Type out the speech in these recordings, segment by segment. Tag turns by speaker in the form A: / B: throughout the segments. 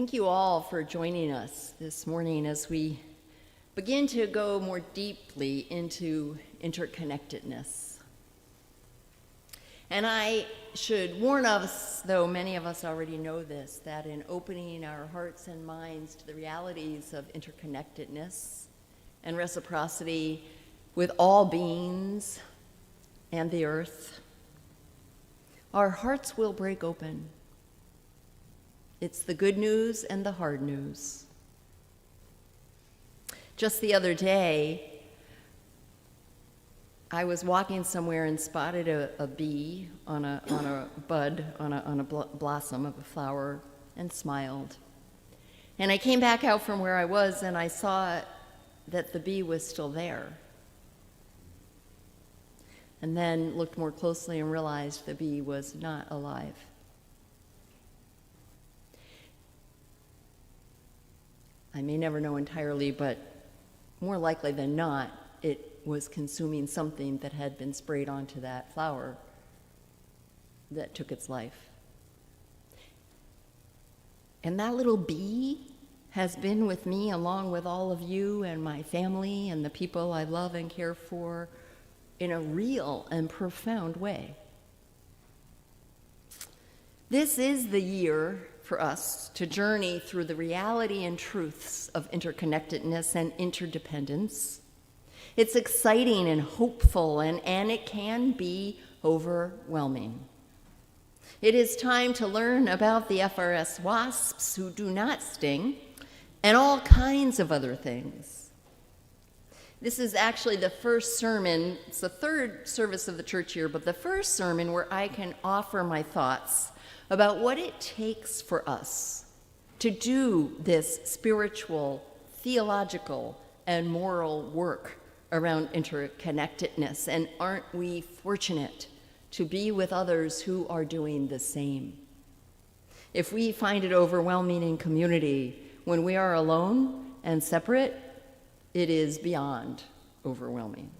A: Thank you all for joining us this morning as we begin to go more deeply into interconnectedness. And I should warn us, though many of us already know this, that in opening our hearts and minds to the realities of interconnectedness and reciprocity with all beings and the earth, our hearts will break open. It's the good news and the hard news. Just the other day, I was walking somewhere and spotted a bee on a bud, on a blossom of a flower, and smiled. And I came back out from where I was and I saw that the bee was still there. And then looked more closely and realized the bee was not alive. I may never know entirely, but more likely than not, it was consuming something that had been sprayed onto that flower that took its life. And that little bee has been with me along with all of you and my family and the people I love and care for in a real and profound way. This is the year for us to journey through the reality and truths of interconnectedness and interdependence. It's exciting and hopeful, and it can be overwhelming. It is time to learn about the FRS wasps who do not sting, and all kinds of other things. This is actually the first sermon, it's the third service of the church year, but the first sermon where I can offer my thoughts about what it takes for us to do this spiritual, theological, and moral work around interconnectedness. And aren't we fortunate to be with others who are doing the same? If we find it overwhelming in community, when we are alone and separate, it is beyond overwhelming.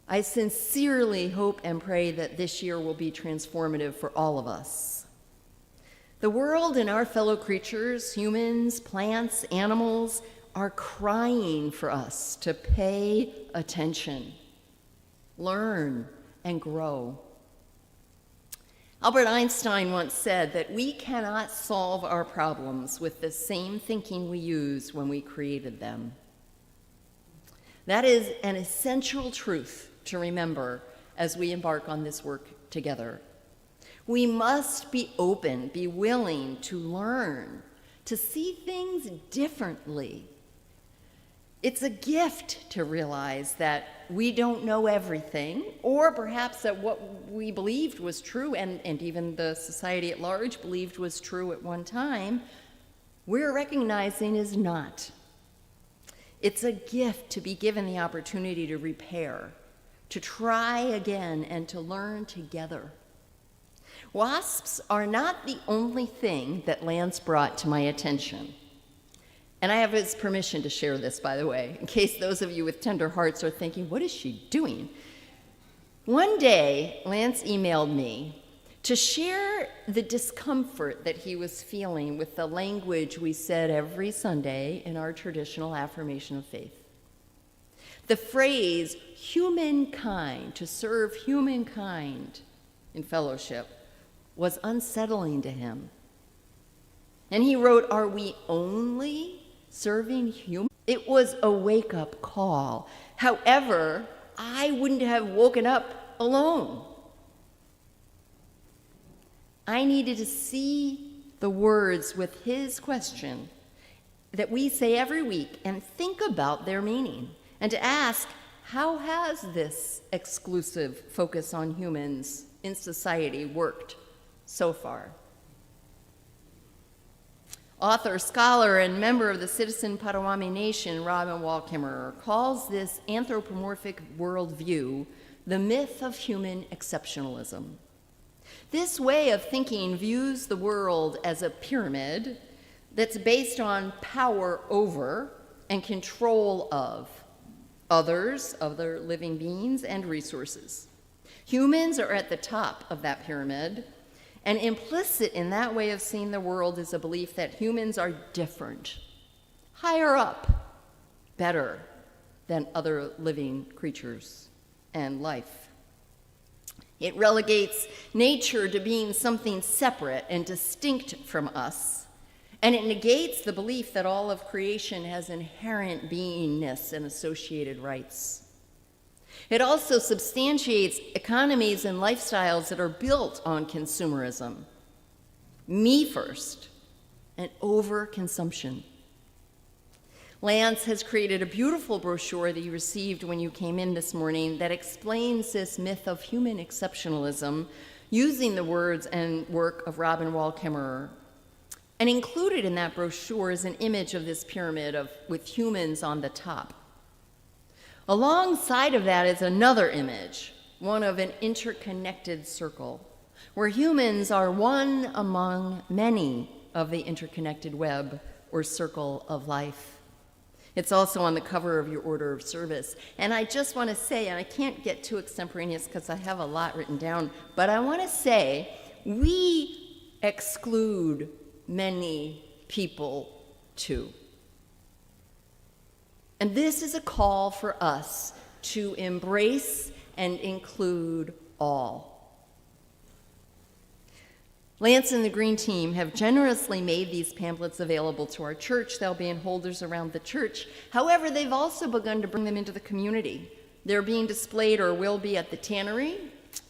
A: I sincerely hope and pray that this year will be transformative for all of us. The world and our fellow creatures, humans, plants, animals, are crying for us to pay attention, learn, and grow. Albert Einstein once said that we cannot solve our problems with the same thinking we used when we created them. That is an essential truth to remember as we embark on this work together. We must be open, be willing to learn, to see things differently. It's a gift to realize that we don't know everything, or perhaps that what we believed was true, and even the society at large believed was true at one time, we're recognizing is not. It's a gift to be given the opportunity to repair, to try again, and to learn together. Wasps are not the only thing that Lance brought to my attention. And I have his permission to share this, by the way, in case those of you with tender hearts are thinking, what is she doing? One day, Lance emailed me to share the discomfort that he was feeling with the language we said every Sunday in our traditional affirmation of faith. The phrase, humankind, to serve humankind in fellowship, was unsettling to him. And he wrote, are we only serving humans? It was a wake-up call. However, I wouldn't have woken up alone. I needed to see the words with his question that we say every week and think about their meaning, and to ask, how has this exclusive focus on humans in society worked so far? Author, scholar, and member of the Citizen Potawatomi Nation, Robin Wall-Kimmerer, calls this anthropomorphic worldview the myth of human exceptionalism. This way of thinking views the world as a pyramid that's based on power over and control of others, other living beings, and resources. Humans are at the top of that pyramid, And implicit in that way of seeing the world is a belief that humans are different, higher up, better than other living creatures and life. It relegates nature to being something separate and distinct from us, and it negates the belief that all of creation has inherent beingness and associated rights. It also substantiates economies and lifestyles that are built on consumerism, me first, and overconsumption. Lance has created a beautiful brochure that you received when you came in this morning that explains this myth of human exceptionalism using the words and work of Robin Wall Kimmerer. And included in that brochure is an image of this pyramid with humans on the top. Alongside of that is another image, one of an interconnected circle, where humans are one among many of the interconnected web or circle of life. It's also on the cover of your order of service. And I just want to say, and I can't get too extemporaneous because I have a lot written down, but I want to say we exclude many people too. And this is a call for us to embrace and include all. Lance and the Green Team have generously made these pamphlets available to our church. They'll be in holders around the church. However, they've also begun to bring them into the community. They're being displayed or will be at the Tannery,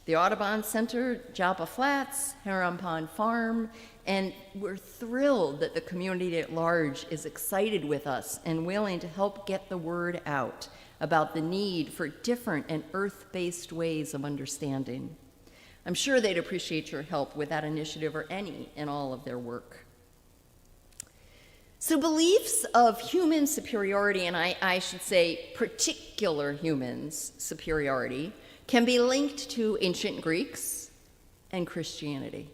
A: the Audubon Center, Joppa Flats, Heron Pond Farm, and we're thrilled that the community at large is excited with us and willing to help get the word out about the need for different and earth-based ways of understanding. I'm sure they'd appreciate your help with that initiative or any and all of their work. So beliefs of human superiority, and I should say particular humans' superiority, can be linked to ancient Greeks and Christianity.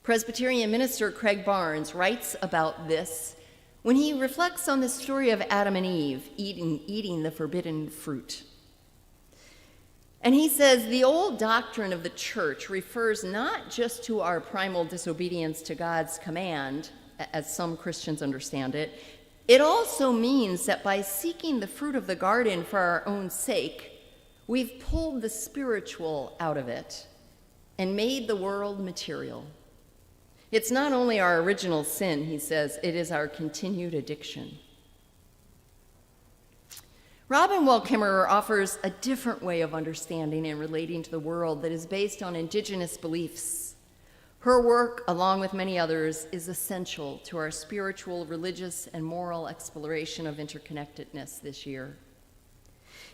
A: Presbyterian minister Craig Barnes writes about this when he reflects on the story of Adam and Eve eating the forbidden fruit. And he says, the old doctrine of the church refers not just to our primal disobedience to God's command, as some Christians understand it, it also means that by seeking the fruit of the garden for our own sake, we've pulled the spiritual out of it and made the world material. It's not only our original sin, he says, it is our continued addiction. Robin Wall Kimmerer offers a different way of understanding and relating to the world that is based on indigenous beliefs. Her work, along with many others, is essential to our spiritual, religious, and moral exploration of interconnectedness this year.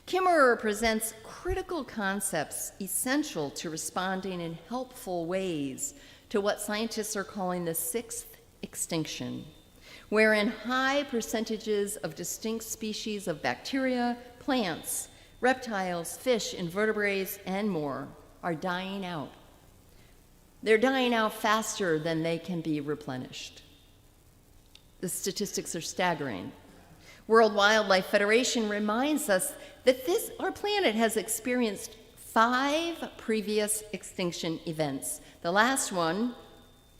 A: Kimmerer presents critical concepts essential to responding in helpful ways to what scientists are calling the sixth extinction, wherein high percentages of distinct species of bacteria, plants, reptiles, fish, invertebrates, and more are dying out. They're dying out faster than they can be replenished. The statistics are staggering. World Wildlife Federation reminds us that our planet has experienced 5 previous extinction events. The last one,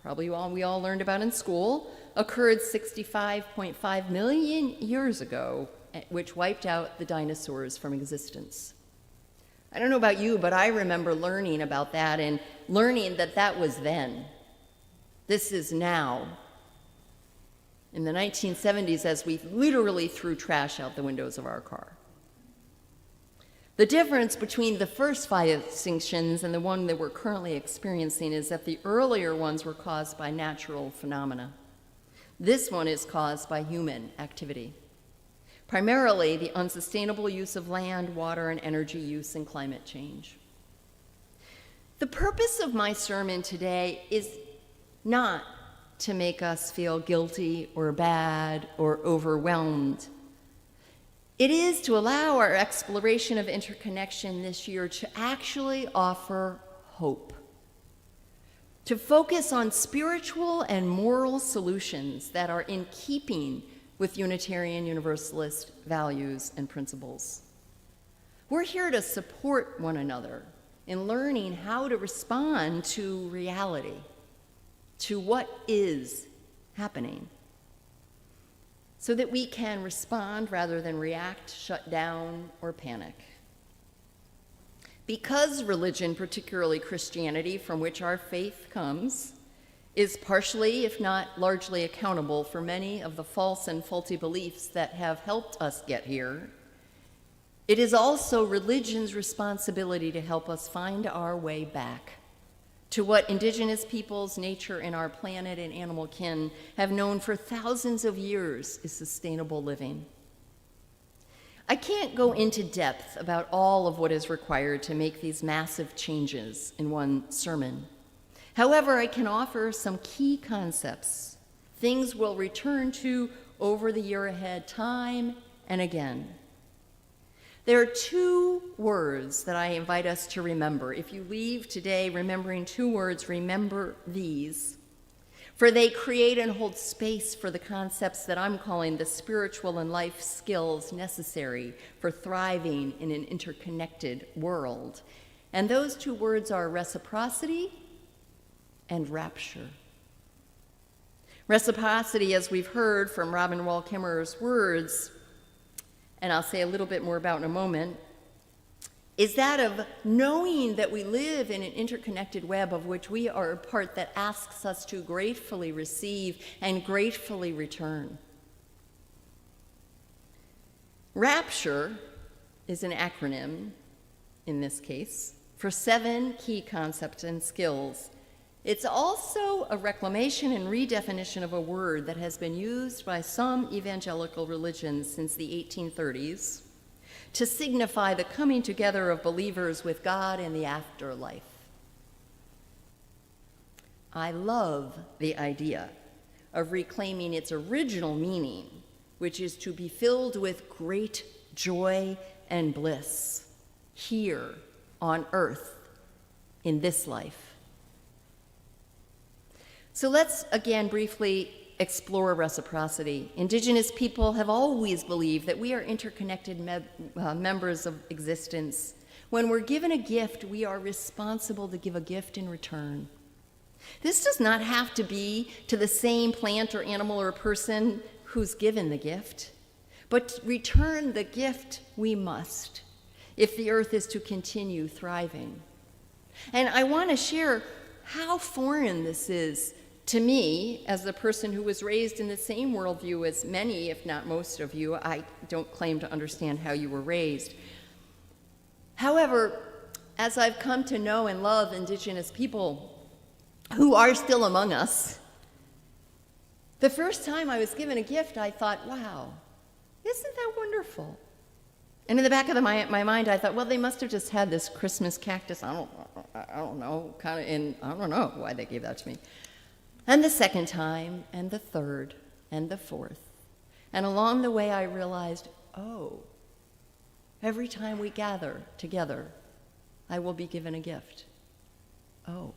A: probably we all learned about in school, occurred 65.5 million years ago, which wiped out the dinosaurs from existence. I don't know about you, but I remember learning about that and learning that that was then. This is now. In the 1970s, as we literally threw trash out the windows of our car. The difference between the first 5 extinctions and the one that we're currently experiencing is that the earlier ones were caused by natural phenomena. This one is caused by human activity, primarily the unsustainable use of land, water, and energy use and climate change. The purpose of my sermon today is not to make us feel guilty or bad or overwhelmed. It is to allow our exploration of interconnection this year to actually offer hope, to focus on spiritual and moral solutions that are in keeping with Unitarian Universalist values and principles. We're here to support one another in learning how to respond to reality, to what is happening, so that we can respond rather than react, shut down, or panic. Because religion, particularly Christianity, from which our faith comes, is partially, if not largely, accountable for many of the false and faulty beliefs that have helped us get here, it is also religion's responsibility to help us find our way back to what indigenous peoples, nature, and our planet and animal kin have known for thousands of years is sustainable living. I can't go into depth about all of what is required to make these massive changes in one sermon. However, I can offer some key concepts, things we'll return to over the year ahead, time and again. There are two words that I invite us to remember. If you leave today remembering two words, remember these, for they create and hold space for the concepts that I'm calling the spiritual and life skills necessary for thriving in an interconnected world. And those two words are reciprocity and rapture. Reciprocity, as we've heard from Robin Wall Kimmerer's words, and I'll say a little bit more about in a moment, is that of knowing that we live in an interconnected web of which we are a part that asks us to gratefully receive and gratefully return. Rapture is an acronym, in this case, for 7 key concepts and skills. It's also a reclamation and redefinition of a word that has been used by some evangelical religions since the 1830s to signify the coming together of believers with God in the afterlife. I love the idea of reclaiming its original meaning, which is to be filled with great joy and bliss here on earth in this life. So let's again briefly explore reciprocity. Indigenous people have always believed that we are interconnected members of existence. When we're given a gift, we are responsible to give a gift in return. This does not have to be to the same plant or animal or person who's given the gift, but return the gift we must if the earth is to continue thriving. And I want to share how foreign this is to me, as the person who was raised in the same worldview as many, if not most of you. I don't claim to understand how you were raised. However, as I've come to know and love Indigenous people who are still among us, the first time I was given a gift, I thought, wow, isn't that wonderful? And in the back of my mind, I thought, well, they must have just had this Christmas cactus. I don't know, and I don't know why they gave that to me. And the second time, and the third, and the fourth. And along the way, I realized, oh, every time we gather together, I will be given a gift. Oh.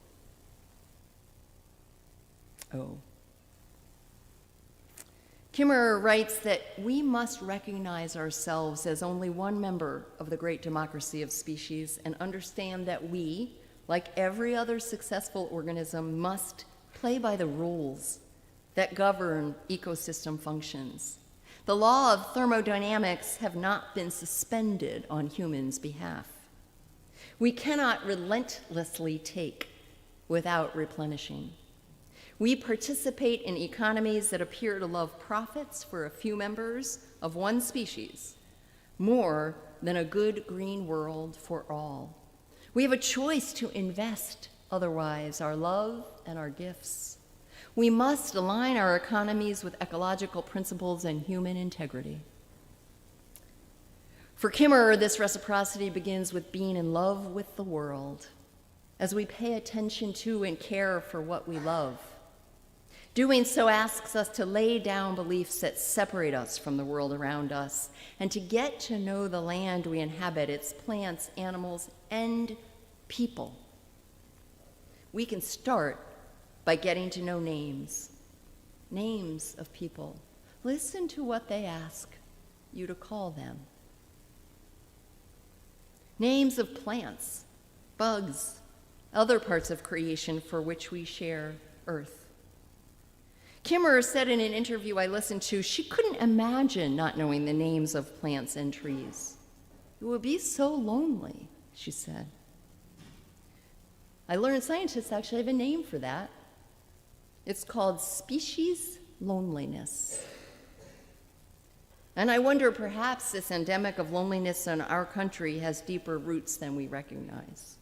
A: Oh. Kimmerer writes that we must recognize ourselves as only one member of the great democracy of species and understand that we, like every other successful organism, must play by the rules that govern ecosystem functions. The law of thermodynamics have not been suspended on humans' behalf. We cannot relentlessly take without replenishing. We participate in economies that appear to love profits for a few members of one species more than a good green world for all. We have a choice to invest otherwise our love and our gifts. We must align our economies with ecological principles and human integrity. For Kimmerer, this reciprocity begins with being in love with the world as we pay attention to and care for what we love. Doing so asks us to lay down beliefs that separate us from the world around us and to get to know the land we inhabit, its plants, animals, and people. We can start by getting to know names of people. Listen to what they ask you to call them. Names of plants bugs, other parts of creation for which we share Earth. Kimmerer said in an interview I listened to, she couldn't imagine not knowing the names of plants and trees. It would be so lonely, she said. I learned scientists actually have a name for that. It's called species loneliness. And I wonder, perhaps this endemic of loneliness in our country has deeper roots than we recognize.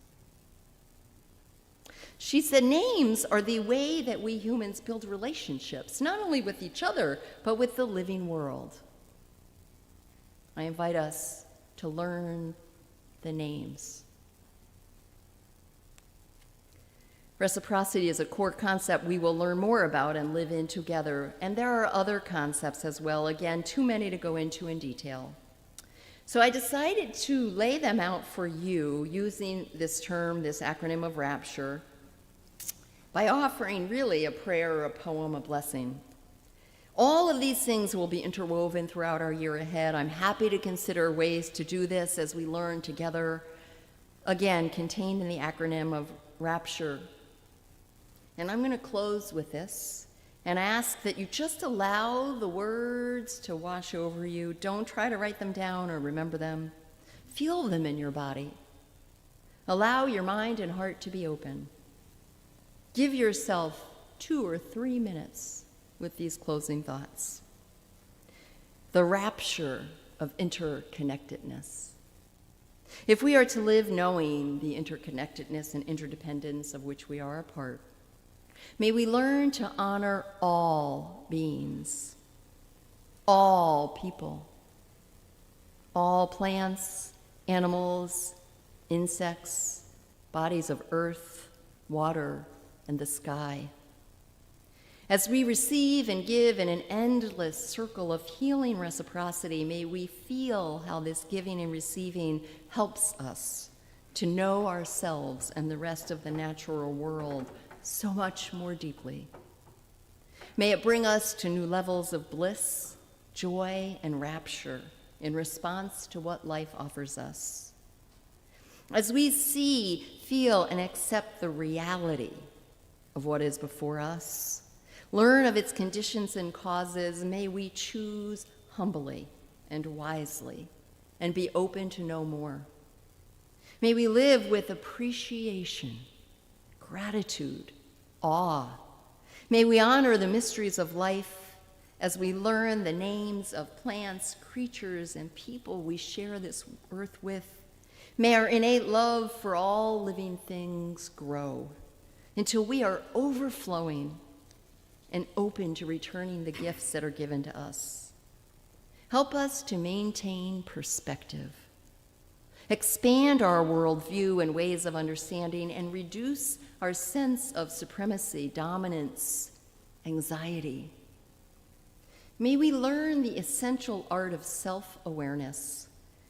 A: She said names are the way that we humans build relationships, not only with each other, but with the living world. I invite us to learn the names. Reciprocity is a core concept we will learn more about and live in together. And there are other concepts as well, again, too many to go into in detail. So I decided to lay them out for you using this term, this acronym of rapture, by offering really a prayer, a poem, a blessing. All of these things will be interwoven throughout our year ahead. I'm happy to consider ways to do this as we learn together, again, contained in the acronym of rapture. And I'm going to close with this and ask that you just allow the words to wash over you. Don't try to write them down or remember them. Feel them in your body. Allow your mind and heart to be open. Give yourself 2 or 3 minutes with these closing thoughts. The rapture of interconnectedness. If we are to live knowing the interconnectedness and interdependence of which we are a part, may we learn to honor all beings, all people, all plants, animals, insects, bodies of earth, water, and the sky. As we receive and give in an endless circle of healing reciprocity, may we feel how this giving and receiving helps us to know ourselves and the rest of the natural world so much more deeply. May it bring us to new levels of bliss, joy, and rapture in response to what life offers us. As we see, feel, and accept the reality of what is before us, learn of its conditions and causes, may we choose humbly and wisely and be open to know more. May we live with appreciation, gratitude, awe. May we honor the mysteries of life as we learn the names of plants, creatures, and people we share this earth with. May our innate love for all living things grow until we are overflowing and open to returning the gifts that are given to us. Help us to maintain perspective, expand our worldview and ways of understanding, and reduce our sense of supremacy, dominance, anxiety. May we learn the essential art of self-awareness,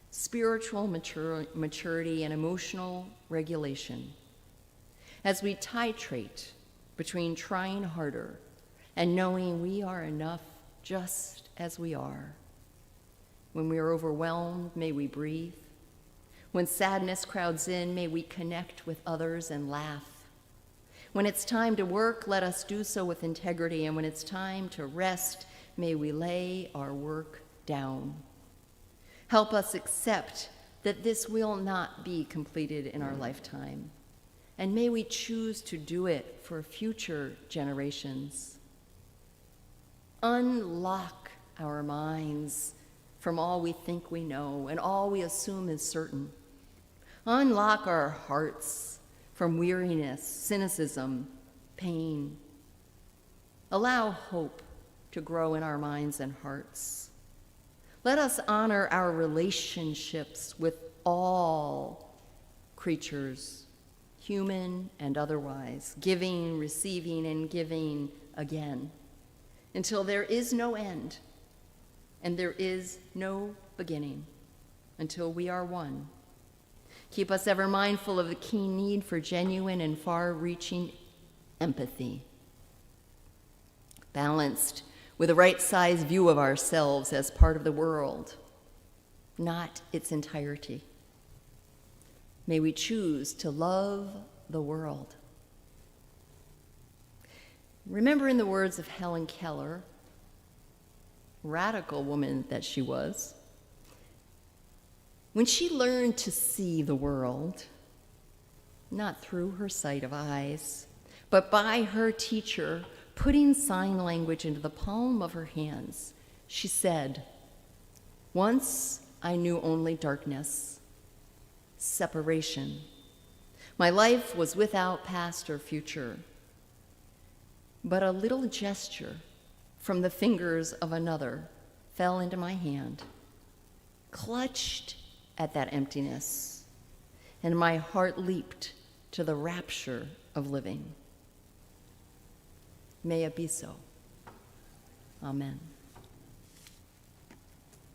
A: spiritual maturity, and emotional regulation as we titrate between trying harder and knowing we are enough just as we are. When we are overwhelmed, may we breathe. When sadness crowds in, may we connect with others and laugh. When it's time to work, let us do so with integrity. And when it's time to rest, may we lay our work down. Help us accept that this will not be completed in our lifetime. And may we choose to do it for future generations. Unlock our minds from all we think we know and all we assume is certain. Unlock our hearts from weariness, cynicism, pain. Allow hope to grow in our minds and hearts. Let us honor our relationships with all creatures, human and otherwise, giving, receiving, and giving again, until there is no end and there is no beginning, until we are one. Keep us ever mindful of the keen need for genuine and far-reaching empathy, balanced with a right-sized view of ourselves as part of the world, not its entirety. May we choose to love the world. Remember, in the words of Helen Keller, radical woman that she was, when she learned to see the world, not through her sight of eyes, but by her teacher putting sign language into the palm of her hands, she said, "Once I knew only darkness, separation. My life was without past or future. But a little gesture from the fingers of another fell into my hand, clutched at that emptiness, and my heart leaped to the rapture of living." May it be so. Amen.